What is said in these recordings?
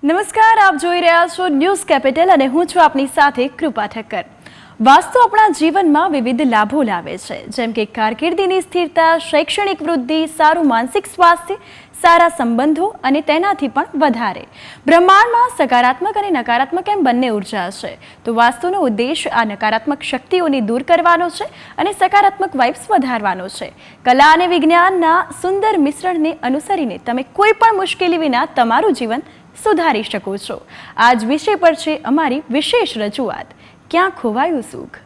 નમસ્કાર, આપ જોઈ રહ્યા છો ન્યૂઝ કેપિટલ અને હું છું આપની સાથે કૃપા ઠક્કર। વાસ્તુ આપણા જીવનમાં વિવિધ લાભો લાવે છે, જેમ કે કારકિર્દીની સ્થિરતા, શૈક્ષણિક વૃદ્ધિ, સારું માનસિક સ્વાસ્થ્ય, સારા સંબંધો અને તેનાથી પણ વધારે। બ્રહ્માંડમાં સકારાત્મક અને નકારાત્મક એમ બંને ઉર્જા છે, તો વાસ્તુનો ઉદ્દેશ આ નકારાત્મક શક્તિઓને દૂર કરવાનો છે અને સકારાત્મક વાઇબ્સ વધારવાનો છે। કલા અને વિજ્ઞાનના સુંદર મિશ્રણને અનુસરીને તમે કોઈ પણ મુશ્કેલી વિના તમારું જીવન સુધારી શકો છો। આજ વિષય પર છે અમારી વિશેષ રજૂઆત, ક્યાં ખોવાયું સુખ।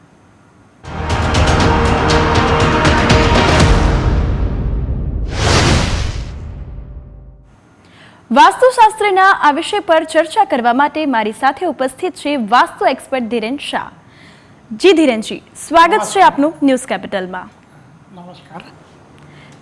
વાસ્તુશાસ્ત્રના આ વિષય પર ચર્ચા કરવા માટે મારી સાથે ઉપસ્થિત છે વાસ્તુ એક્સપર્ટ ધીરેન શાહ। જી ધીરેનજી, સ્વાગત છે આપનું ન્યૂઝ કેપિટલમાં। નમસ્કાર।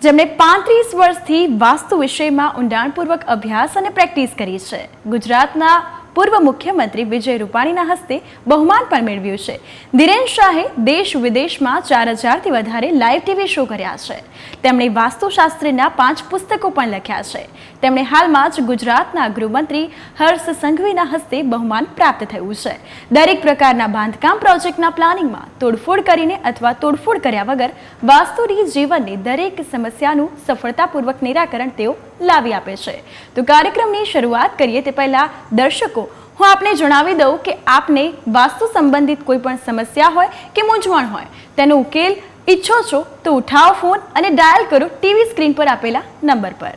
જેમણે 35 વર્ષથી વાસ્તુ વિષયમાં ઊંડાણપૂર્વક અભ્યાસ અને પ્રેક્ટિસ કરી છે। ગુજરાતના પૂર્વ મુખ્યમંત્રી વિજય રૂપાણીના હસ્તે બહુમાન પણ મેળવ્યું છે। ધીરેન શાહે દેશ વિદેશમાં 4000થી વધારે લાઈવ ટીવી શો કર્યા છે। તેમણે વાસ્તુશાસ્ત્રના 5 પુસ્તકો પણ લખ્યા છે। તેમણે હાલમાં જ ગુજરાતના ગૃહમંત્રી હર્ષ સંઘવીના હસ્તે બહુમાન પ્રાપ્ત થયું છે। દરેક પ્રકારના બાંધકામ પ્રોજેક્ટના પ્લાનિંગમાં તોડફોડ કરીને અથવા તોડફોડ કર્યા વગર વાસ્તુની જીવનની દરેક સમસ્યાનું સફળતાપૂર્વક નિરાકરણ તેઓ લાવી આપે છે। તો કાર્યક્રમની શરૂઆત કરીએ તે પહેલા દર્શકો, હું આપને જણાવી દઉં કે આપને વાસ્તુ સંબંધિત કોઈ પણ સમસ્યા હોય કે મૂંઝવણ હોય, તેનો ઉકેલ ઈચ્છો છો તો ઉઠાવો ફોન અને ડાયલ કરો ટીવી સ્ક્રીન પર આપેલા નંબર પર।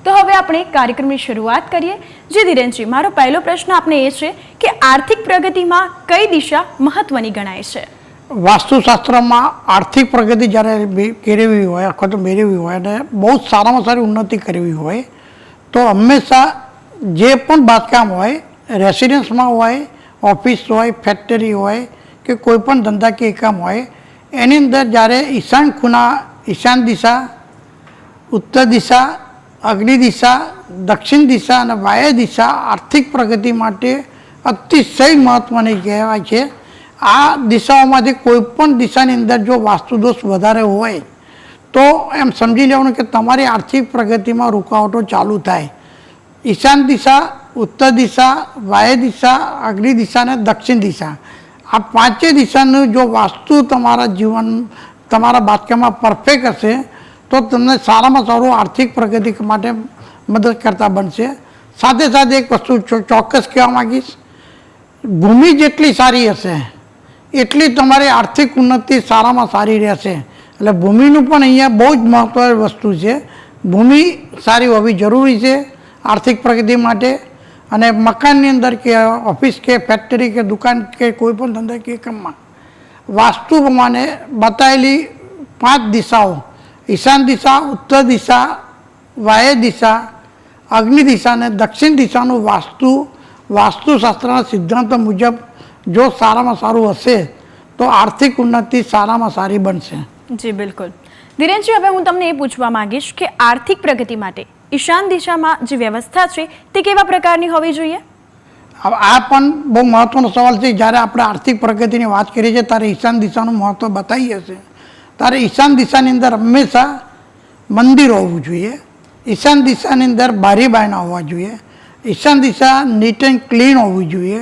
તો હવે આપણે કાર્યક્રમની શરૂઆત કરીએ। જી ધીરેનજી, મારો પહેલો પ્રશ્ન આપને એ છે કે આર્થિક પ્રગતિમાં કઈ દિશા મહત્વની ગણાય છે? વાસ્તુશાસ્ત્રમાં આર્થિક પ્રગતિ જ્યારે કેળવવી હોય અથવા તો મેળવવી હોય અને બહુ જ સારામાં સારી ઉન્નતિ કરવી હોય તો હંમેશા જે પણ બાંધકામ હોય, રેસિડન્સમાં હોય, ઓફિસ હોય, ફેક્ટરી હોય કે કોઈ પણ ધંધાકીય એકમ હોય, એની અંદર જ્યારે ઈશાન ખૂણા, ઈશાન દિશા, ઉત્તર દિશા, અગ્નિ દિશા, દક્ષિણ દિશા અને વાયવ્ય દિશા આર્થિક પ્રગતિ માટે અતિશય મહત્ત્વની કહેવાય છે। આ દિશાઓમાંથી કોઈ પણ દિશાની અંદર જો વાસ્તુદોષ વધારે હોય તો એમ સમજી લેવાનું કે તમારી આર્થિક પ્રગતિમાં રૂકાવટો ચાલુ થાય। ઈશાન દિશા, ઉત્તર દિશા, વાયવ્ય દિશા, અગ્નિ દિશા અને દક્ષિણ દિશા, આ પાંચેય દિશાનું જો વાસ્તુ તમારા જીવન, તમારા બાંધકામમાં પરફેક્ટ હશે તો તમને સારામાં સારું આર્થિક પ્રગતિ માટે મદદ કરતા બનશે। સાથે સાથે એક વસ્તુ ચોક્કસ કહેવા માગીશ, ભૂમિ જેટલી સારી હશે એટલી તમારી આર્થિક ઉન્નતિ સારામાં સારી રહેશે। એટલે ભૂમિનું પણ અહીંયા બહુ જ મહત્ત્વની વસ્તુ છે। ભૂમિ સારી હોવી જરૂરી છે આર્થિક પ્રગતિ માટે। અને મકાનની અંદર કે ઓફિસ કે ફેક્ટરી કે દુકાન કે કોઈ પણ ધંધા કે એકમમાં વાસ્તુ પ્રમાણે બતાવેલી 5 દિશાઓ, ઈશાન દિશા, ઉત્તર દિશા, વાયવ્ય દિશા, અગ્નિ દિશા અને દક્ષિણ દિશાનું વાસ્તુશાસ્ત્રના સિદ્ધાંતો મુજબ જો સારામાં સારું હશે તો આર્થિક ઉન્નતિ સારામાં સારી બનશે। જી બિલકુલ। ધીરેનજી, હવે હું તમને એ પૂછવા માંગીશ કે આર્થિક પ્રગતિ માટે ઈશાન દિશામાં જે વ્યવસ્થા છે તે કેવા પ્રકારની હોવી જોઈએ? આ પણ બહુ મહત્ત્વનો સવાલ છે। જ્યારે આપણે આર્થિક પ્રગતિની વાત કરીએ છીએ ત્યારે ઈશાન દિશાનું મહત્ત્વ બતાવીએ છીએ ત્યારે ઈશાન દિશાની અંદર હંમેશા મંદિર હોવું જોઈએ। ઈશાન દિશાની અંદર બારી બારણા હોવા જોઈએ। ઈશાન દિશા નીટ એન્ડ ક્લીન હોવી જોઈએ।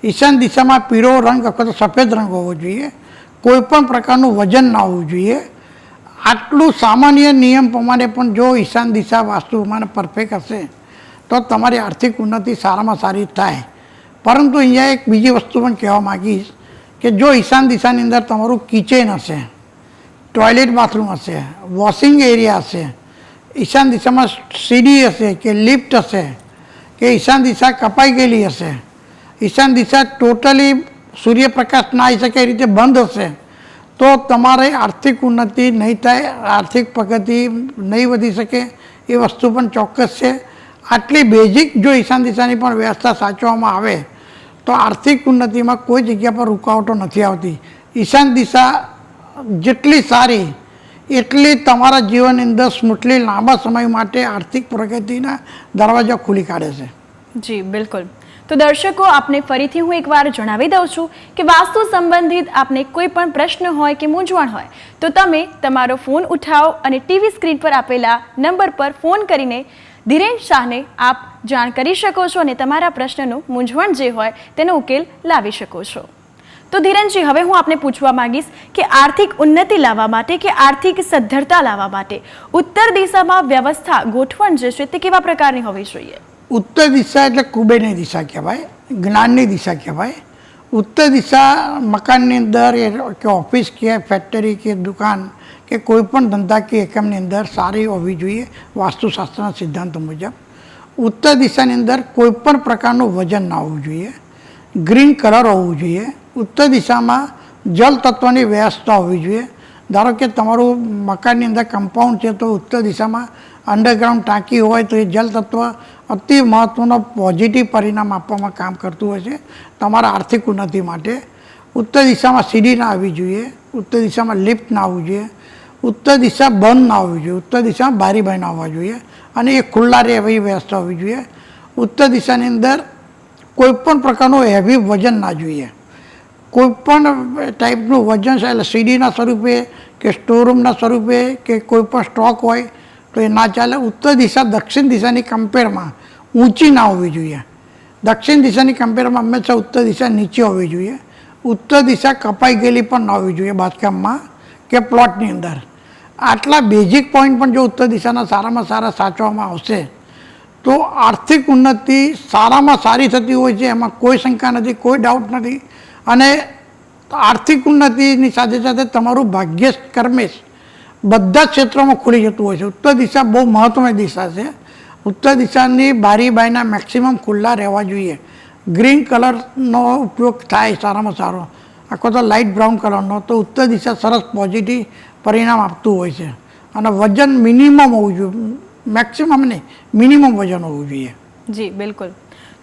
ઈશાન દિશામાં પીળો રંગ અથવા તો સફેદ રંગ હોવો જોઈએ। કોઈ પણ પ્રકારનું વજન ના હોવું જોઈએ। આટલું સામાન્ય નિયમ પ્રમાણે પણ જો ઈશાન દિશા વાસ્તુ પ્રમાણે પરફેક્ટ હશે તો તમારી આર્થિક ઉન્નતિ સારામાં સારી થાય। પરંતુ અહીંયા એક બીજી વસ્તુ પણ કહેવા માગીશ કે જો ઈશાન દિશાની અંદર તમારું કિચન હશે, ટોયલેટ બાથરૂમ હશે, વોશિંગ એરિયા હશે, ઈશાન દિશામાં સીડી હશે કે લિફ્ટ હશે કે ઈશાન દિશા કપાઈ ગયેલી હશે, ઈશાન દિશા ટોટલી સૂર્યપ્રકાશ ના આવી શકે એ રીતે બંધ હશે તો તમારે આર્થિક ઉન્નતિ નહીં થાય, આર્થિક પ્રગતિ નહીં વધી શકે। એ વસ્તુ પણ ચોક્કસ છે। આટલી બેઝિક જો ઈશાન દિશાની પણ વ્યવસ્થા સાચવવામાં આવે તો આર્થિક ઉન્નતિમાં કોઈ જગ્યા પર રૂકાવટો નથી આવતી। ઈશાન દિશા જેટલી સારી એટલી તમારા જીવનની અંદર સ્મૂથલી લાંબા સમય માટે આર્થિક પ્રગતિના દરવાજા ખુલી કાઢે છે। જી બિલકુલ। તો દર્શકો, આપને ફરીથી હું એકવાર જણાવી દઉં છું કે વાસ્તુ સંબંધિત આપને કોઈ પણ પ્રશ્ન હોય કે મૂંઝવણ હોય તો તમે તમારો ફોન ઉઠાવો અને ટીવી સ્ક્રીન પર આપેલા નંબર પર ફોન કરીને ધીરેન શાહને આપ જાણ કરી શકો છો અને તમારા પ્રશ્નનું મૂંઝવણ જે હોય તેનો ઉકેલ લાવી શકો છો. તો ધીરેનજી, હવે હું આપને પૂછવા માંગીશ કે આર્થિક ઉન્નતિ લાવવા માટે કે આર્થિક સદ્ધરતા લાવવા માટે ઉત્તર દિશામાં વ્યવસ્થા ગોઠવણ જે છે તે કેવા પ્રકારની હોવી જોઈએ? ઉત્તર દિશા એટલે કુબેરની દિશા કહેવાય, જ્ઞાનની દિશા કહેવાય. ઉત્તર દિશા મકાનની અંદર કે ઓફિસ કે ફેક્ટરી કે દુકાન કે કોઈ પણ ધંધાકીય એકમની અંદર સારી હોવી જોઈએ વાસ્તુશાસ્ત્રના સિદ્ધાંતો મુજબ. ઉત્તર દિશાની અંદર કોઈ પણ પ્રકારનું વજન ના હોવું જોઈએ, ગ્રીન કલર હોવું જોઈએ. ઉત્તર દિશામાં જલ તત્વની વ્યવસ્થા હોવી જોઈએ. ધારો કે તમારું મકાનની અંદર કમ્પાઉન્ડ છે તો ઉત્તર દિશામાં અંડરગ્રાઉન્ડ ટાંકી હોય તો એ જલ તત્વ અતિ મહત્ત્વનો પોઝિટિવ પરિણામ આપવામાં કામ કરતું હોય છે તમારા આર્થિક ઉન્નતિ માટે. ઉત્તર દિશામાં સીડી ના આવવી જોઈએ, ઉત્તર દિશામાં લિફ્ટ ના આવવું જોઈએ, ઉત્તર દિશા બંધ ના હોવી જોઈએ, ઉત્તર દિશામાં બારી બારી ના હોવા જોઈએ અને એ ખુલ્લા રહે એવી વ્યવસ્થા હોવી જોઈએ. ઉત્તર દિશાની અંદર કોઈ પણ પ્રકારનું હેવી વજન ના જોઈએ. કોઈ પણ ટાઈપનું વજન છે એટલે સીડીના સ્વરૂપે કે સ્ટોરરૂમના સ્વરૂપે કે કોઈ પણ સ્ટોક હોય તો એ ના ચાલે. ઉત્તર દિશા દક્ષિણ દિશાની કમ્પેરમાં ઊંચી ના હોવી જોઈએ. દક્ષિણ દિશાની કમ્પેરમાં હંમેશા ઉત્તર દિશા નીચે હોવી જોઈએ. ઉત્તર દિશા કપાઈ ગયેલી પણ ના હોવી જોઈએ બાંધકામમાં કે પ્લોટની અંદર. આટલા બેઝિક પોઈન્ટ પણ જો ઉત્તર દિશાના સારામાં સારા સાચવવામાં આવશે તો આર્થિક ઉન્નતિ સારામાં સારી થતી હોય છે, એમાં કોઈ શંકા નથી, કોઈ ડાઉટ નથી. અને આર્થિક ઉન્નતિની સાથે સાથે તમારું ભાગ્ય કર્મેશ બધા જ ક્ષેત્રોમાં ખુલી જતું હોય છે. ઉત્તર દિશા બહુ મહત્ત્વની દિશા છે. ઉત્તર દિશાની બારી બારીના મેક્સિમમ ખુલ્લા રહેવા જોઈએ. ગ્રીન કલરનો ઉપયોગ થાય સારામાં સારો, આખો તો લાઇટ બ્રાઉન કલરનો, તો ઉત્તર દિશા સરસ પોઝિટિવ પરિણામ આપતું હોય છે. અને વજન મિનિમમ હોવું જોઈએ, મેક્સિમમ નહીં, મિનિમમ વજન હોવું જોઈએ. જી બિલકુલ.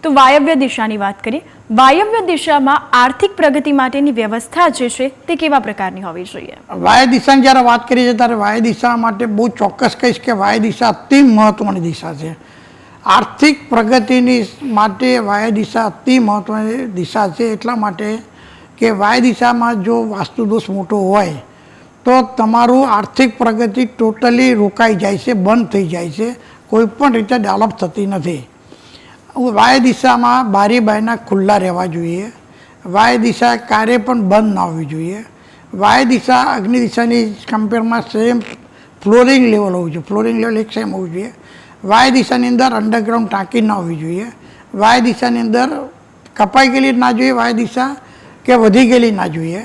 તો વાયવ્ય દિશાની વાત કરીએ. વાયવ્ય દિશામાં આર્થિક પ્રગતિ માટેની વ્યવસ્થા જે છે તે કેવા પ્રકારની હોવી જોઈએ? વાયવ્ય દિશાની જ્યારે વાત કરીએ છીએ ત્યારે વાયવ્ય દિશા માટે બહુ ચોક્કસ કહીશ કે વાયવ્ય દિશા અતિ મહત્ત્વની દિશા છે. આર્થિક પ્રગતિની માટે વાયવ્ય દિશા અતિ મહત્ત્વની દિશા છે. એટલા માટે કે વાયવ્ય દિશામાં જો વાસ્તુ દોષ મોટો હોય તો તમારું આર્થિક પ્રગતિ ટોટલી રોકાઈ જાય છે, બંધ થઈ જાય છે, કોઈ પણ રીતે ડેવલપ થતી નથી. વાયવ્ય દિશામાં બારી બારીના ખુલ્લા રહેવા જોઈએ. વાયવ્ય દિશા ક્યારે પણ બંધ ના હોવી જોઈએ. વાયવ્ય દિશા અગ્નિ દિશાની કમ્પેરમાં સેમ ફ્લોરિંગ લેવલ હોવું જોઈએ, ફ્લોરિંગ લેવલ એક સેમ હોવું જોઈએ. વાયવ્ય દિશાની અંદર અંડરગ્રાઉન્ડ ટાંકી ના હોવી જોઈએ. વાયવ્ય દિશાની અંદર કપાઈ ગયેલી ના જોઈએ વાયવ્ય દિશા કે વધી ગયેલી ના જોઈએ.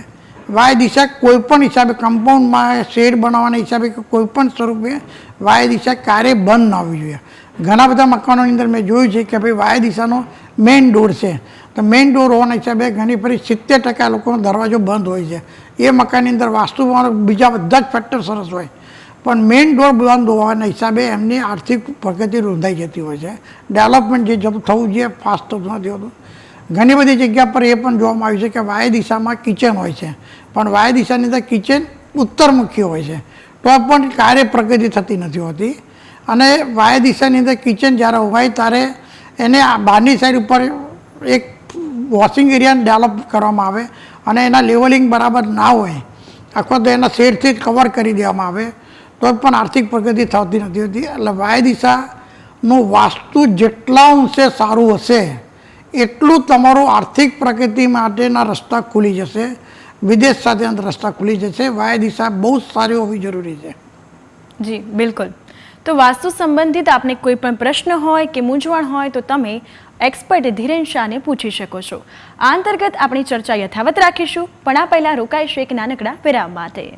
વાયવ્ય દિશા કોઈપણ હિસાબે કમ્પાઉન્ડમાં શેડ બનાવવાના હિસાબે કે કોઈપણ સ્વરૂપે વાયવ્ય દિશા ક્યારેય બંધ ના હોવી જોઈએ. ઘણા બધા મકાનોની અંદર મેં જોયું છે કે ભાઈ વાયવ્ય દિશાનો મેઇન ડોર છે, તો મેઇન ડોર હોવાના હિસાબે ઘણી ફરી 70% લોકોનો દરવાજો બંધ હોય છે. એ મકાનની અંદર વાસ્તુમાં બીજા બધા જ ફેક્ટર સરસ હોય પણ મેઇન ડોર બંધ હોવાના હિસાબે એમની આર્થિક પ્રગતિ રૂંધાઈ જતી હોય છે. ડેવલપમેન્ટ જે થવું જોઈએ ફાસ્ટ થતું નથી હોતું. ઘણી બધી જગ્યા પર એ પણ જોવામાં આવ્યું છે કે વાયવ્ય દિશામાં કિચન હોય છે પણ વાયવ્ય દિશાની અંદર કિચન ઉત્તરમુખી હોય છે તો પણ કાર્ય પ્રગતિ થતી નથી હોતી. અને વાયવ્ય દિશાની અંદર કિચન જ્યારે હોય ત્યારે એને બહારની સાઈડ ઉપર એક વોશિંગ એરિયાને ડેવલપ કરવામાં આવે અને એના લેવલિંગ બરાબર ના હોય, આખો તો એના શેડથી જ કવર કરી દેવામાં આવે તો પણ આર્થિક પ્રગતિ થતી નથી હોતી. એટલે વાયવ્ય દિશાનું વાસ્તુ જેટલા અંશે સારું હશે એટલું તમારું આર્થિક પ્રગતિ માટેના રસ્તા ખુલી જશે, વિદેશ સાથેના રસ્તા ખુલી જશે. વાયવ્ય દિશા બહુ જ સારી હોવી જરૂરી છે. જી બિલકુલ. તો વાસ્તુ સંબંધિત આપને કોઈ પણ પ્રશ્ન હોય કે મૂંઝવણ હોય તો તમે એક્સપર્ટ ધીરેન શાહને પૂછી શકો છો. આ અંતર્ગત આપણી ચર્ચા યથાવત રાખીશું પણ આ પહેલા રોકાઈશું એક નાનકડા વિરામ માટે.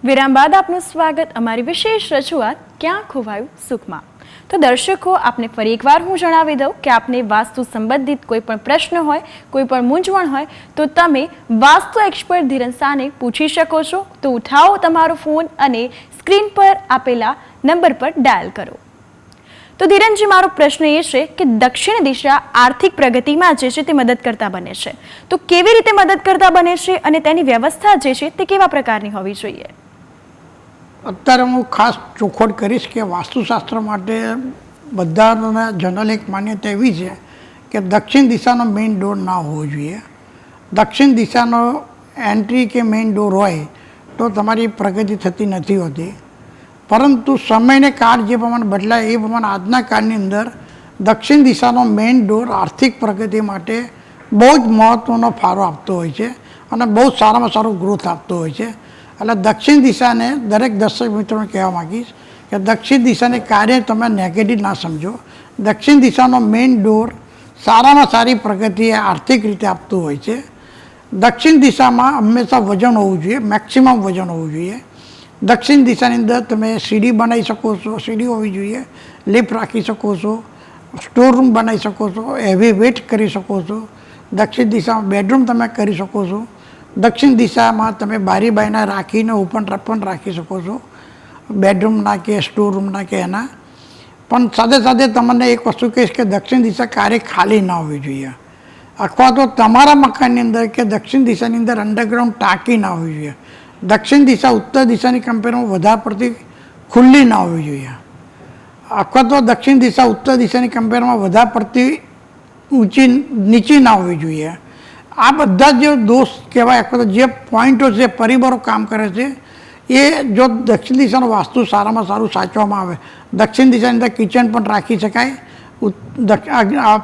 વિરામ બાદ આપનું સ્વાગત અમારી વિશેષ રજૂઆત ક્યાં ખોવાયું સુખમાં. તો દર્શકો, આપને ફરી એકવાર હું જણાવી દઉં કે આપને વાસ્તુ સંબંધિત કોઈ પણ પ્રશ્ન હોય, કોઈ પણ મૂંઝવણ હોય તો તમે વાસ્તુ એક્સપર્ટ ધીરેન શાહને પૂછી શકો છો. તો ઉઠાવો તમારો ફોન અને સ્ક્રીન પર આપેલા નંબર પર ડાયલ કરો. તો ધીરેનજી, મારો પ્રશ્ન એ છે કે દક્ષિણ દિશા આર્થિક પ્રગતિમાં જે છે તે મદદ કરતા બને છે, તો કેવી રીતે મદદ કરતા બને છે અને તેની વ્યવસ્થા જે છે તે કેવા પ્રકારની હોવી જોઈએ? અત્યારે હું ખાસ ચોખવટ કરીશ કે વાસ્તુશાસ્ત્ર માટે બધાના જનરલ એક માન્યતા એવી છે કે દક્ષિણ દિશાનો મેઇન ડોર ના હોવો જોઈએ. દક્ષિણ દિશાનો એન્ટ્રી કે મેઇન ડોર હોય તો તમારી પ્રગતિ થતી નથી હોતી. પરંતુ સમયને કાળ જે પ્રમાણે બદલાય એ પ્રમાણે આજના કાળની અંદર દક્ષિણ દિશાનો મેઇન ડોર આર્થિક પ્રગતિ માટે બહુ જ મહત્ત્વનો ફાળો આપતો હોય છે અને બહુ સારામાં સારો ગ્રોથ આપતો હોય છે. એટલે દક્ષિણ દિશાને દરેક દર્શક મિત્રોને કહેવા માગીશ કે દક્ષિણ દિશાને કાર્ય તમે નેગેટિવ ના સમજો. દક્ષિણ દિશાનો મેઇન ડોર સારામાં સારી પ્રગતિ એ આર્થિક રીતે આપતું હોય છે. દક્ષિણ દિશામાં હંમેશા વજન હોવું જોઈએ, મેક્સિમમ વજન હોવું જોઈએ. દક્ષિણ દિશાની અંદર તમે સીડી બનાવી શકો છો, સીડી હોવી જોઈએ, લિફ્ટ રાખી શકો છો, સ્ટોર રૂમ બનાવી શકો છો, હેવી વેટ કરી શકો છો. દક્ષિણ દિશામાં બેડરૂમ તમે કરી શકો છો. દક્ષિણ દિશામાં તમે બારી બાયના રાખીને ઓપન પણ રાખી શકો છો, બેડરૂમના કે સ્ટોર રૂમના કે એના. પણ સાથે સાથે તમને એક વસ્તુ કહીશ કે દક્ષિણ દિશા ક્યારેય ખાલી ના હોવી જોઈએ, અથવા તો તમારા મકાનની અંદર કે દક્ષિણ દિશાની અંદર અંડરગ્રાઉન્ડ ટાંકી ના હોવી જોઈએ. દક્ષિણ દિશા ઉત્તર દિશાની કમ્પેરમાં વધારે પડતી ખુલ્લી ના હોવી જોઈએ, અથવા તો દક્ષિણ દિશા ઉત્તર દિશાની કમ્પેરમાં વધારે પડતી ઊંચી નીચી ના હોવી જોઈએ. આ બધા જે દોષ કહેવાય અથવા તો જે પોઈન્ટો છે, પરિબળો કામ કરે છે, એ જો દક્ષિણ દિશાનો વાસ્તુ સારામાં સારું સાચવવામાં આવે, દક્ષિણ દિશાની અંદર કિચન પણ રાખી શકાય,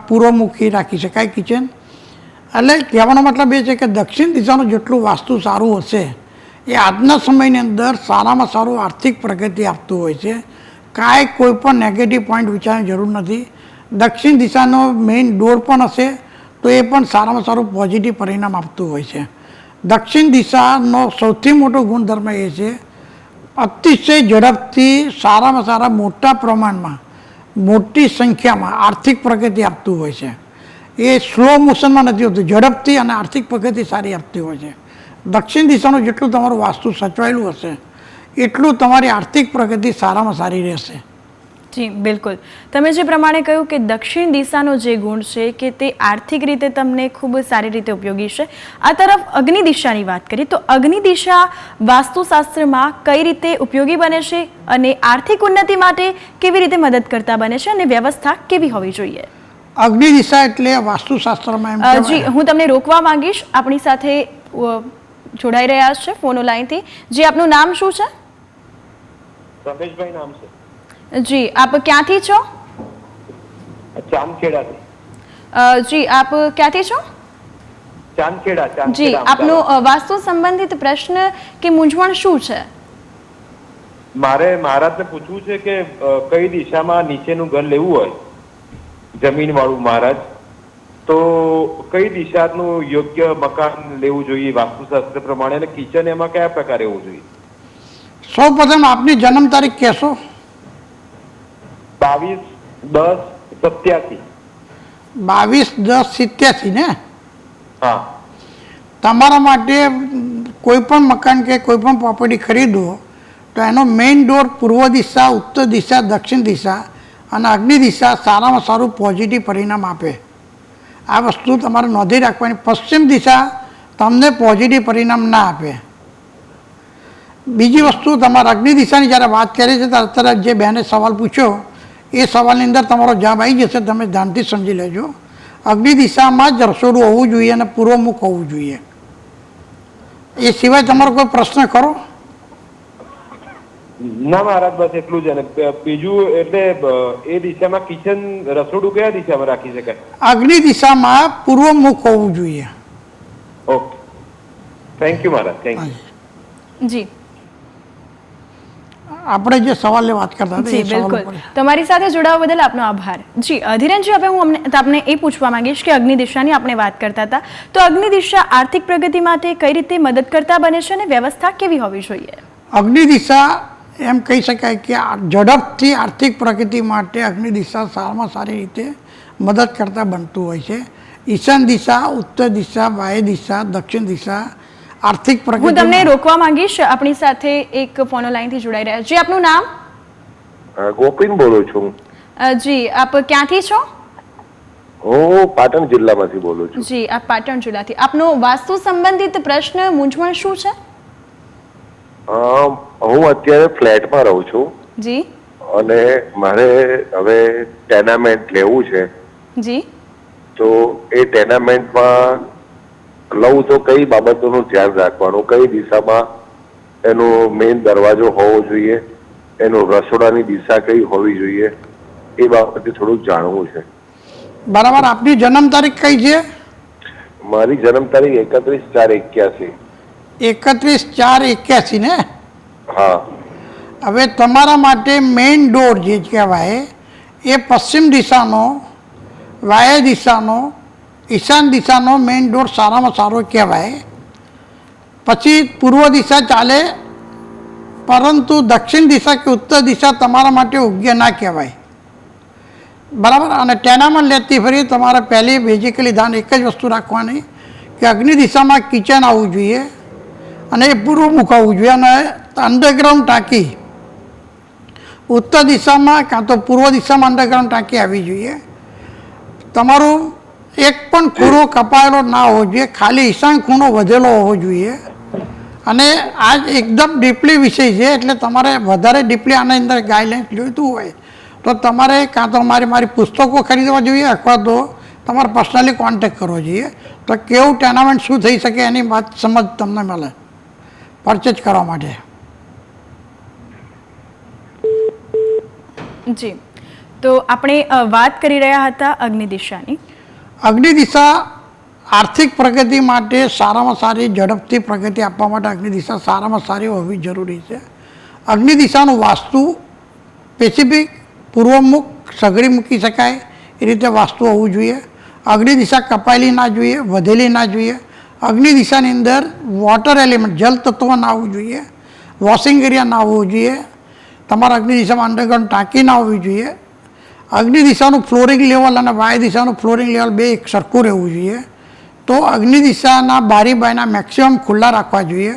પૂર્વમુખી રાખી શકાય કિચન. એટલે કહેવાનો મતલબ એ છે કે દક્ષિણ દિશાનું જેટલું વાસ્તુ સારું હશે એ આજના સમયની અંદર સારામાં સારું આર્થિક પ્રગતિ આપતું હોય છે. કાંઈ કોઈ પણ નેગેટિવ પોઈન્ટ વિચારવાની જરૂર નથી. દક્ષિણ દિશાનો મેઇન ડોર પણ હશે તો એ પણ સારામાં સારું પોઝિટિવ પરિણામ આપતું હોય છે. દક્ષિણ દિશાનો સૌથી મોટો ગુણધર્મ એ છે અતિશય ઝડપથી સારામાં સારા મોટા પ્રમાણમાં મોટી સંખ્યામાં આર્થિક પ્રગતિ આપતું હોય છે. એ સ્લો મોશનમાં નથી હોતું, ઝડપથી અને આર્થિક પ્રગતિ સારી આપતી હોય છે. દક્ષિણ દિશાનું જેટલું તમારું વાસ્તુ સચવાયેલું હશે એટલું તમારી આર્થિક પ્રગતિ સારામાં સારી રહેશે. જી બિલકુલ, તમે જે પ્રમાણે કહ્યું કે દક્ષિણ દિશાનો જે ગુણ છે કે તે આર્થિક રીતે તમને ખૂબ સારી રીતે ઉપયોગી છે. આ તરફ અગ્નિ દિશાની વાત કરીએ તો અગ્નિ દિશા વાસ્તુશાસ્ત્રમાં કઈ રીતે ઉપયોગી બને છે અને આર્થિક ઉન્નતિ માટે કેવી રીતે મદદ કરતા બને છે અને વ્યવસ્થા કેવી હોવી જોઈએ? અગ્નિ દિશા એટલે વાસ્તુશાસ્ત્રમાં જી હું તમને રોકવા માંગીશ. આપણી સાથે જોડાઈ રહ્યા છે ફોનો લાઈનથી. જી આપનું નામ શું છે? રમેશભાઈ નામ છે. જી આપ ક્યાંથી છો? ચાંદખેડાથી. જી આપ ક્યાંથી છો? ચાંદખેડા. જી આપનો વાસ્તુ સંબંધિત પ્રશ્ન કે મૂંઝવણ શું છે? મારે મહારાજને પૂછવું છે કે કઈ દિશામાં નીચેનું ઘર લેવું હોય, જમીન વાળું મહારાજ, તો કઈ દિશાનું યોગ્ય મકાન લેવું જોઈએ વાસ્તુશાસ્ત્ર પ્રમાણે, અને કિચન એમાં કયા પ્રકારે હોવું જોઈએ? સૌ પ્રથમ આપની જન્મ તારીખ કહેશો? 22/10/87. 22/10/87 ને? હા. તમારા માટે કોઈ પણ મકાન કે કોઈ પણ પ્રોપર્ટી ખરીદો તો એનો મેઇન ડોર પૂર્વ દિશા, ઉત્તર દિશા, દક્ષિણ દિશા અને અગ્નિ દિશા સારામાં સારું પોઝિટિવ પરિણામ આપે. આ વસ્તુ તમારે નોંધી રાખવાની. પશ્ચિમ દિશા તમને પોઝિટિવ પરિણામ ના આપે. બીજી વસ્તુ, તમારા અગ્નિ દિશાની જ્યારે વાત કરી છે ત્યારે અત્યારે જે બહેને સવાલ પૂછ્યો એ સવાલની અંદર તમારો જવાબ આવી જશે, તમે ધ્યાનથી સમજી લેજો. અગ્નિ દિશામાં જ રસોડું હોવું જોઈએ અને પૂર્વમુખ હોવું જોઈએ. એ સિવાય તમારો કોઈ પ્રશ્ન ખરો? ના મહારાજ, બસ એટલું જ. અને બીજું એટલે એ દિશામાં કિચન, રસોડું કયા દિશામાં રાખી શકાય? અગ્નિ દિશામાં પૂર્વમુખ હોવું જોઈએ. Okay, thank you Maharaj, thank you. જી આપણે જે સવાલની વાત કરતા હતા જી એ સવાલ બિલકુલ, ઉપર. તમારી સાથે જોડાવા બદલ આપનો આભાર. જી ધીરેનજી, હવે હું આપને એ પૂછવા માંગીશ કે અગ્નિ દિશાની આપણે વાત કરતા હતા, તો અગ્નિ દિશા આર્થિક પ્રગતિ માટે કઈ રીતે મદદ કરતા બને છે અને વ્યવસ્થા કેવી હોવી જોઈએ? અગ્નિ દિશા એમ કહી શકાય કે ઝડપથી આર્થિક પ્રગતિ માટે અગ્નિ દિશા સારામાં સારી રીતે મદદ કરતા બનતું હોય છે. ઈશાન દિશા, ઉત્તર દિશા, વાયુ દિશા, દક્ષિણ દિશા આર્થિક પ્રગતિ. હું તમને રોકવા માંગીશ. આપણી સાથે એક ફોનો લાઈનથી જોડાઈ રહ્યા છે. આપનું નામ? ગોપીન બોલું છું. જી આપ ક્યાંથી છો? હું પાટણ જિલ્લામાંથી બોલું છું. જી આપ પાટણ જિલ્લાથી. આપનો વાસ્તુ સંબંધિત પ્રશ્ન, મૂંઝવણ શું છે? હું અત્યારે ફ્લેટમાં રહું છું જી અને મારે હવે ટેનામેન્ટ લેવું છે. જી તો એ ટેનામેન્ટમાં લઉં તો કઈ બાબતોનું ધ્યાન રાખવાનું, કઈ દિશામાં એનો મેઇન દરવાજો હોવો જોઈએ, એનું રસોડાની દિશા કઈ હોવી જોઈએ, એ બાબતે થોડુંક જાણવું છે. બરાબર. આપની જન્મ તારીખ કઈ છે? મારી જન્મ તારીખ 31/4/81. 31/4/81 ને? હા. હવે તમારા માટે મેઇન ડોર જે કહેવાય એ પશ્ચિમ દિશાનો, વાય દિશાનો, ઈશાન દિશાનો મેઇન ડોર સારામાં સારો કહેવાય. પછી પૂર્વ દિશા ચાલે, પરંતુ દક્ષિણ દિશા કે ઉત્તર દિશા તમારા માટે યોગ્ય ના કહેવાય. બરાબર. અને ટેનામેન્ટ લેતી ફરી તમારે પહેલી બેઝિકલી ધ્યાન એક જ વસ્તુ રાખવાની કે અગ્નિ દિશામાં કિચન આવવું જોઈએ અને એ પૂર્વમુખ આવવું જોઈએ, અને અંડરગ્રાઉન્ડ ટાંકી ઉત્તર દિશામાં કાં તો પૂર્વ દિશામાં અંડરગ્રાઉન્ડ ટાંકી આવવી જોઈએ. તમારું એક પણ ખૂણો કપાયેલો ના હોવો જોઈએ, ખાલી ઈશાન ખૂણો વધેલો હોવો જોઈએ. અને આ એકદમ ડીપલી વિષય છે, એટલે તમારે વધારે ડીપલી આના અંદર ગાઈડલાઇન્સ જોઈતું હોય તો તમારે કાં તો મારી પુસ્તકો ખરીદવા જોઈએ અથવા તો તમારે પર્સનલી કોન્ટેક્ટ કરવો જોઈએ. તો કેવું ટેનામેન્ટ શું થઈ શકે એની વાત સમજ તમને મળે પરચેજ કરવા માટે. જી, તો આપણે વાત કરી રહ્યા હતા અગ્નિ દિશાની. અગ્નિ દિશા આર્થિક પ્રગતિ માટે સારામાં સારી, ઝડપથી પ્રગતિ આપવા માટે અગ્નિ દિશા સારામાં સારી હોવી જરૂરી છે. અગ્નિ દિશાનું વાસ્તુ સ્પેસિફિક પૂર્વમુખ સઘળી મૂકી શકાય એ રીતે વાસ્તુ હોવું જોઈએ. અગ્નિ દિશા કપાયેલી ના જોઈએ, વધેલી ના જોઈએ. અગ્નિ દિશાની અંદર વોટર એલિમેન્ટ, જલ તત્વ ના આવવું જોઈએ. વોશિંગ એરિયા ના આવવું જોઈએ. તમારા અગ્નિ દિશામાં અંડરગ્રાઉન્ડ ટાંકી ના હોવી જોઈએ. અગ્નિ દિશાનું ફ્લોરિંગ લેવલ અને વાયુ દિશાનું ફ્લોરિંગ લેવલ બે એક સરખું રહેવું જોઈએ. તો અગ્નિ દિશાના બારી બાયના મેક્સિમમ ખુલ્લા રાખવા જોઈએ.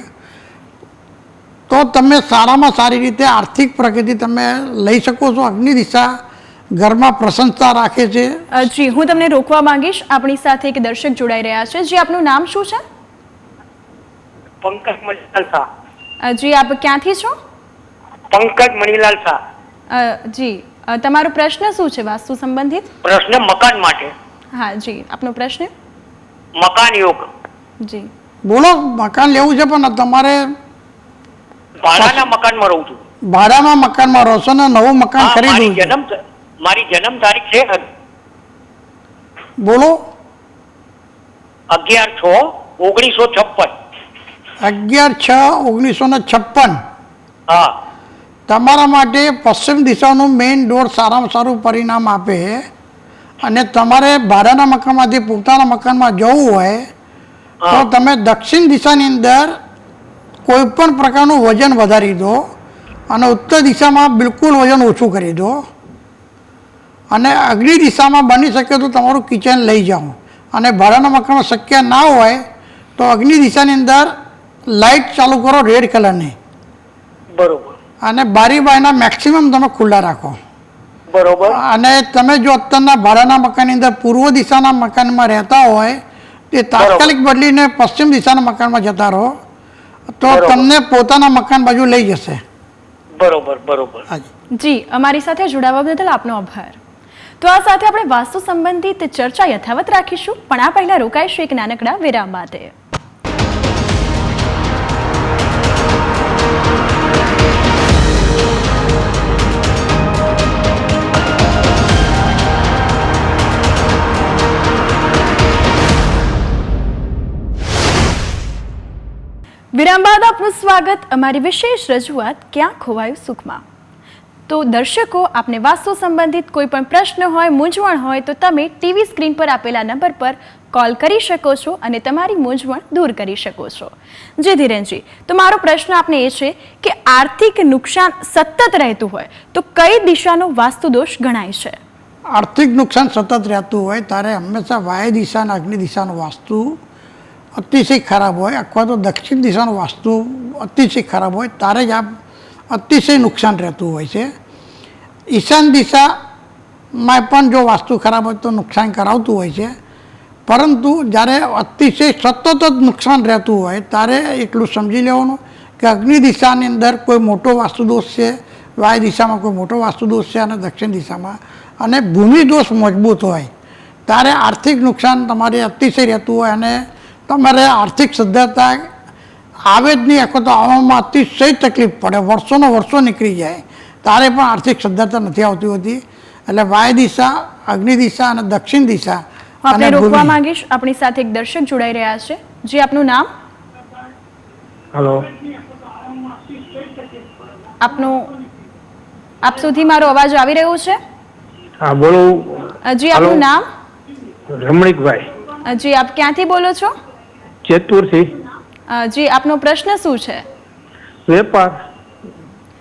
તો તમે સારામાં સારી રીતે આર્થિક પ્રગતિ તમે લઈ શકો છો. અગ્નિ દિશા ઘરમાં પ્રસન્નતા રાખે છે. જી, હું તમને રોકવા માંગીશ. આપણી સાથે એક દર્શક જોડાઈ રહ્યા છે. જી, આપનું નામ શું છે? પંકજ મણીલાલ શાહ. જી, આપ ક્યાંથી છો? પંકજ મણીલાલ શાહ. જી, તમારો પ્રશ્ન શું છે વાસ્તુ સંબંધિત? પ્રશ્ન મકાન માટે. હા જી, આપનો પ્રશ્ન. મકાન યોગ. જી બોલો. મકાન લેવું છે પણ તમારે ભાડાના મકાનમાં રહું છું. ભાડાના મકાનમાં રહો છો ને નવું મકાન હા, ખરીદવું છે? મારી જન્મ તારીખ છે બોલો. 11/6/1956. 11/6/1956. હા. તમારા માટે પશ્ચિમ દિશાનું મેઇન ડોર સારામાં સારું પરિણામ આપે. અને તમારે ભાડાના મકાનમાંથી પોતાના મકાનમાં જવું હોય તો તમે દક્ષિણ દિશાની અંદર કોઈ પણ પ્રકારનું વજન વધારી દો અને ઉત્તર દિશામાં બિલકુલ વજન ઓછું કરી દો. અને અગ્નિ દિશામાં બની શકે તો તમારું કિચન લઈ જાઓ. અને ભાડાના મકાનમાં શક્ય ના હોય તો અગ્નિ દિશાની અંદર લાઇટ ચાલુ કરો રેડ કલરની. બરોબર. અને બારી બાયના મેક્સિમમ તમે ખુલ્લા રાખો. બરોબર. અને તમે જો અત્યારના ભાડાના મકાનની અંદર પૂર્વ દિશાના મકાનમાં રહેતા હોય તે તાત્કાલિક બદલીને પશ્ચિમ દિશાના મકાનમાં જતા રહો તો તમને પોતાના મકાન બાજુ લઈ જશે. બરોબર બરોબર. જી, અમારી સાથે જોડાવા બદલ આપનો આભાર. તો આ સાથે આપણે વાસ્તુ સંબંધિત ચર્ચા યથાવત રાખીશું, પણ આ પહેલા રોકાઈશું એક નાનકડા વિરામ માટે. વિરામ બાદ આપનું સ્વાગત અમારી વિશેષ રજૂઆત ક્યાં ખોવાયું સુખમાં. તો દર્શકો, આપને વાસ્તુ સંબંધિત કોઈ પણ પ્રશ્ન હોય, મૂંઝવણ હોય તો તમે ટીવી સ્ક્રીન પર આપેલા નંબર પર કોલ કરી શકો છો અને તમારી મૂંઝવણ દૂર કરી શકો છો. જી ધીરેનજી, તો મારો પ્રશ્ન આપને એ છે કે આર્થિક નુકસાન સતત રહેતું હોય તો કઈ દિશાનો વાસ્તુ દોષ ગણાય છે? આર્થિક નુકસાન સતત રહેતું હોય ત્યારે હંમેશા વાયુ દિશા અને અગ્નિ દિશાનો વાસ્તુ અતિશય ખરાબ હોય અથવા તો દક્ષિણ દિશાનું વાસ્તુ અતિશય ખરાબ હોય ત્યારે જ આ અતિશય નુકસાન રહેતું હોય છે. ઈશાન દિશામાં પણ જો વાસ્તુ ખરાબ હોય તો નુકસાન કરાવતું હોય છે, પરંતુ જ્યારે અતિશય સતત જ નુકસાન રહેતું હોય ત્યારે એટલું સમજી લેવાનું કે અગ્નિ દિશાની અંદર કોઈ મોટો વાસ્તુદોષ છે, વાય દિશામાં કોઈ મોટો વાસ્તુદોષ છે અને દક્ષિણ દિશામાં, અને ભૂમિ દોષ મજબૂત હોય ત્યારે આર્થિક નુકસાન તમારે અતિશય રહેતું હોય અને તમારે આર્થિક સદ્ધરતા આવે જ નહીં, અથવા તો આવવામાં અતિશય તકલીફ પડે, વર્ષો નીકળી જાય ત્યારે પણ આર્થિક સદ્ધરતા નથી આવતી હોતી. એટલે વાય દિશા, અગ્નિ દિશા અને દક્ષિણ દિશા આપણે અને રોકવા ભૂમિ. માંગીશ. આપણી સાથે એક દર્શક જોડાઈ રહ્યા છે. જી, આપનું નામ? હલો, આપ સુધી મારો અવાજ આવી રહ્યો છે? હા બોલો. જી, આપનું હલો. નામ? રમણીકભાઈ, જી, આપ ક્યાંથી બોલો છો? જેતપુરથી. જી, આપનો પ્રશ્ન શું છે? વેપાર.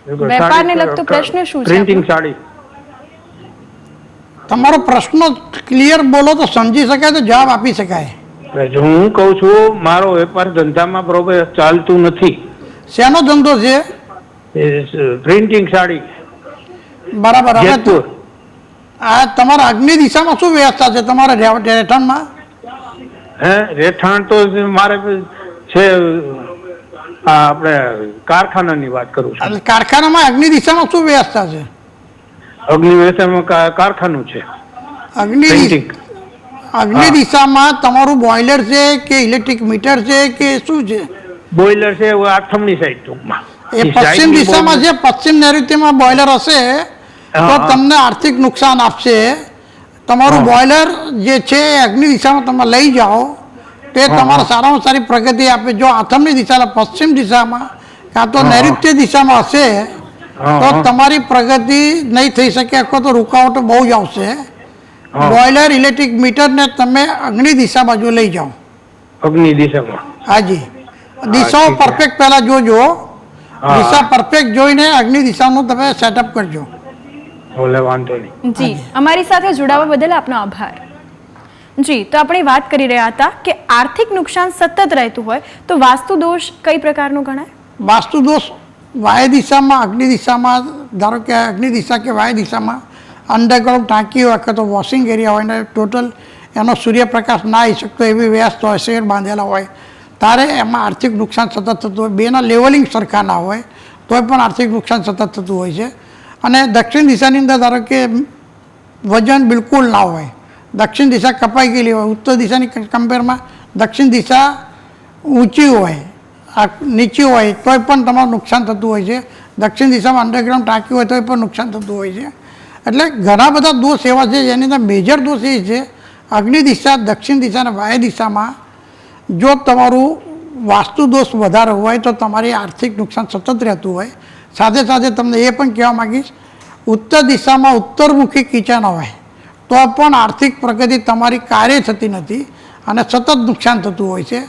વેપારને લગતો પ્રશ્ન શું છે પ્રિન્ટિંગ આપનો? સાડી. તમારો પ્રશ્ન ક્લિયર બોલો તો સમજી શકાય, તો જવાબ આપી શકાય. એટલે જો હું કહું છું મારો વેપાર ધંધામાં બરોબર ચાલતું નથી. શેનો ધંધો છે? પ્રિન્ટિંગ સાડી, બરાબર. હવે જેતપુર. આ તમારા અગ્નિ દિશામાં શું વ્યવસ્થા છે તમારા રહેઠાણમાં? હે, રહેઠાણ તો મારે છે આ આપણે કારખાનાની વાત કરું છું. એટલે કારખાનામાં અગ્નિ દિશામાં શું વ્યવસ્થા છે? અગ્નિવેશનમાં કારખાનું છે. અગ્નિ પ્રિન્ટિંગ. અગ્નિ દિશામાં તમારું બોઇલર છે કે ઇલેક્ટ્રિક મીટર છે કે શું છે? બોઈલર છે આઠમની સાઈડ ટૂંકમાં. એ પશ્ચિમ દિશામાં છે, પશ્ચિમ નૈઋત્યમાં બોઇલર હશે તો હા. તમને આર્થિક નુકસાન આપશે. તમારું હા. બોઇલર જે છે એ અગ્નિ દિશામાં તમે લઈ જાઓ તે તમારે સારામાં સારી પ્રગતિ આપે. જો આથમની દિશા પશ્ચિમ દિશામાં કાં તો નૈઋત્ય દિશામાં હશે તો હા. તમારી પ્રગતિ નહીં થઈ શકે, અથવા તો રૂકાવટો બહુ જ આવશે. હા. બોઇલર, ઇલેક્ટ્રિક મીટરને તમે અગ્નિ દિશા બાજુ લઈ જાઓ. અગ્નિ દિશામાં. હાજી, દિશાઓ ઠીક છે. પરફેક્ટ પહેલા જોજો. હા. દિશા પરફેક્ટ જોઈને અગ્નિ દિશાનું તમે સેટઅપ કરજો. ઓલે વાંધો નહીં. જી, અમારી સાથે જોડાવા બદલ આપનો આભાર. જી, તો આપણે વાત કરી રહ્યા હતા કે આર્થિક નુકસાન સતત રહેતું હોય તો વાસ્તુ દોષ કઈ પ્રકારનો ગણાય? વાસ્તુ દોષ વાય દિશામાં, અગ્નિ દિશામાં, ધારો કે અગ્નિ દિશા કે વાય દિશામાં અંડરગ્રાઉન્ડ ટાંકી હોય અથવા તો વોશિંગ એરિયા હોય ને ટોટલ એનો સૂર્યપ્રકાશ ના આવી શકતો એવી વ્યસ્ત હોય, શેર બાંધેલા હોય ત્યારે એમાં આર્થિક નુકસાન સતત થતું હોય. બેના લેવલિંગ સરખા ના હોય તોય પણ આર્થિક નુકસાન સતત થતું હોય છે. અને દક્ષિણ દિશાની અંદર ધારો કે વજન બિલકુલ ના હોય, દક્ષિણ દિશા કપાઈ ગયેલી હોય, ઉત્તર દિશાની કમ્પેરમાં દક્ષિણ દિશા ઊંચી હોય, નીચી હોય તોય પણ તમારું નુકસાન થતું હોય છે. દક્ષિણ દિશામાં અંડરગ્રાઉન્ડ ટાંકી હોય તોય પણ નુકસાન થતું હોય છે. એટલે ઘણા બધા દોષ એવા છે જેની અંદર મેજર દોષ એ છે અગ્નિ દિશા, દક્ષિણ દિશા અને વાય દિશામાં જો તમારું વાસ્તુ દોષ વધારે હોય તો તમારી આર્થિક નુકસાન સતત રહેતું હોય. સાથે સાથે તમને એ પણ કહેવા માગીશ, ઉત્તર દિશામાં ઉત્તરમુખી કિચન હોય તો પણ આર્થિક પ્રગતિ તમારી કાર્ય થતી નથી અને સતત નુકસાન થતું હોય છે.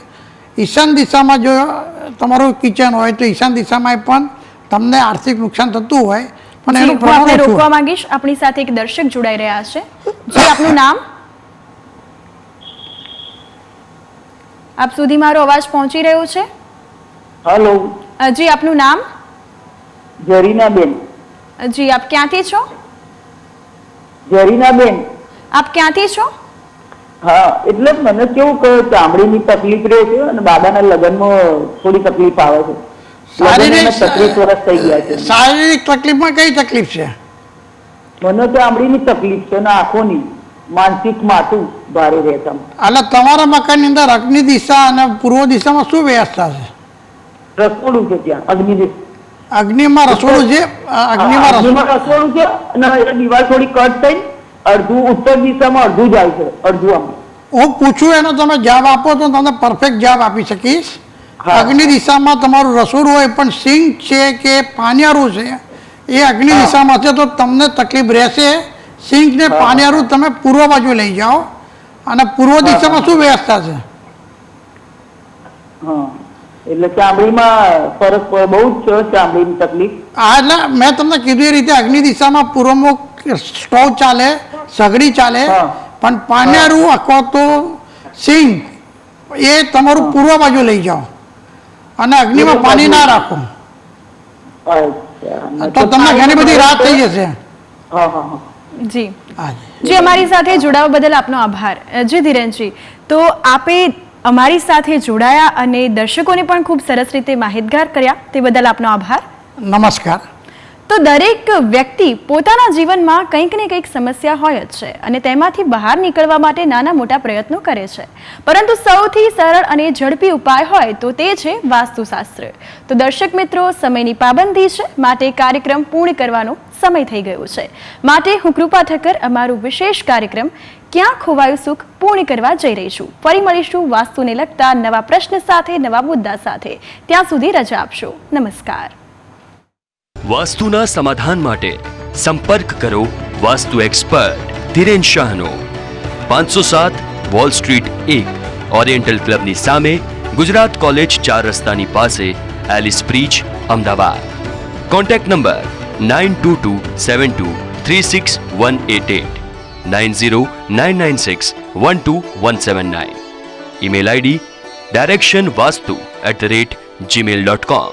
ઈશાન દિશામાં જો તમારું કિચન હોય તો ઈશાન દિશામાં પણ તમને આર્થિક નુકસાન થતું હોય પણ જી, એનું હું આપને પ્રમાણ ઓછું રોકવા હોય. માંગીશ. આપણી સાથે એક દર્શક જોડાઈ રહ્યા છે. જી, આપનું નામ? આપ સુધી મારો અવાજ પહોંચી રહ્યો છે? હલો, જી, આપનું નામ? જરીનાબેન. જી, આપ ક્યાંથી છો? જરીનાબેન. આપ ક્યાંથી છો? હા, એટલે મને કેવું કે ચામડીની તકલીફ રહે છે અને બાબાના લગ્નમાં થોડી તકલીફ આવે છે. લગ્નને 35 વર્ષ થઈ ગયા છે. શારીરિક તકલીફમાં કઈ તકલીફ છે? મને ચામડીની તકલીફ છે અને આંખોની, માનસિક માથું ભારે રહેતા. એટલે તમારા મકાનની અંદર અગ્નિ દિશા અને પૂર્વ દિશામાં શું વ્યવસ્થા છે? રસોડું છે ત્યાં અગ્નિ. અગ્નિમાં રસોડું છે? અગ્નિમાં રસોડું. અગ્નિમાં રસોડું છે અને એ દિવાલ થોડી કટ થઈ અડધું ઉત્તર દિશામાં અડધું જાય છે, અડધું આમ. હું પૂછું એનો તમે જવાબ આપો તો તમને પરફેક્ટ જવાબ આપી શકીશ. હા. અગ્નિ દિશામાં તમારું રસોડું હોય પણ સિંક છે કે પાનિયારું છે એ અગ્નિ દિશામાં છે તો તમને તકલીફ રહેશે. સિંક ને પાનિયારું તમે પૂર્વ બાજુ લઈ જાઓ. અને પૂર્વ દિશામાં શું વ્યવસ્થા છે? હા, એટલે ચામડીમાં ફરક પડે બહુ જ છે, ચામડીની તકલીફ. હા, એટલે મેં તમને કીધું એ રીતે અગ્નિ દિશામાં પૂર્વમુખ સ્ટોવ ચાલે, સગડી ચાલે, હા. પણ પાનિયારું અથવા તો સિંક એ તમારું પૂર્વ બાજુ લઈ જાઓ અને અગ્નિમાં પૂર્વ પાણી બાજુ. ના રાખો અચ્છા. તો તમને ઘણી બધી રાહત થઈ જશે. હા હા હા. જી, હા. જી, અમારી સાથે જોડાવા બદલ આપનો આભાર. જી ધીરેનજી, તો આપે અમારી સાથે જોડાયા અને દર્શકોને પણ ખૂબ સરસ રીતે માહિતગાર કર્યા તે બદલ આપનો આભાર. નમસ્કાર. તો દરેક વ્યક્તિ પોતાના જીવનમાં કંઈક ને કંઈક સમસ્યા હોય જ છે અને તેમાંથી બહાર નીકળવા માટે નાના મોટા પ્રયત્નો કરે છે, પરંતુ સૌથી સરળ અને ઝડપી ઉપાય હોય તો તે છે વાસ્તુશાસ્ત્ર. તો દર્શક મિત્રો, સમયની પાબંદી છે, માટે કાર્યક્રમ પૂર્ણ કરવાનો સમય થઈ ગયો છે. માટે હું કૃપા ઠક્કર અમારું વિશેષ કાર્યક્રમ ક્યાં ખોવાયું સુખ પૂર્ણ કરવા જઈ રહી છું. ફરી મળીશું વાસ્તુને લગતા નવા પ્રશ્ન સાથે, નવા મુદ્દા સાથે. ત્યાં સુધી રજા આપશો. નમસ્કાર. વાસ્તુના સમાધાન માટે સંપર્ક કરો વાસ્તુ એક્સપર્ટ ધીરેન શાહનો. 507 વોલ સ્ટ્રીટ 1, ઓરિએન્ટલ ક્લબની સામે, ગુજરાત કોલેજ 4 રસ્તાની પાસે, Ellis Bridge, Ahmedabad. Contact number 9227236188, 9099612179. Email ID directionvastu@gmail.com.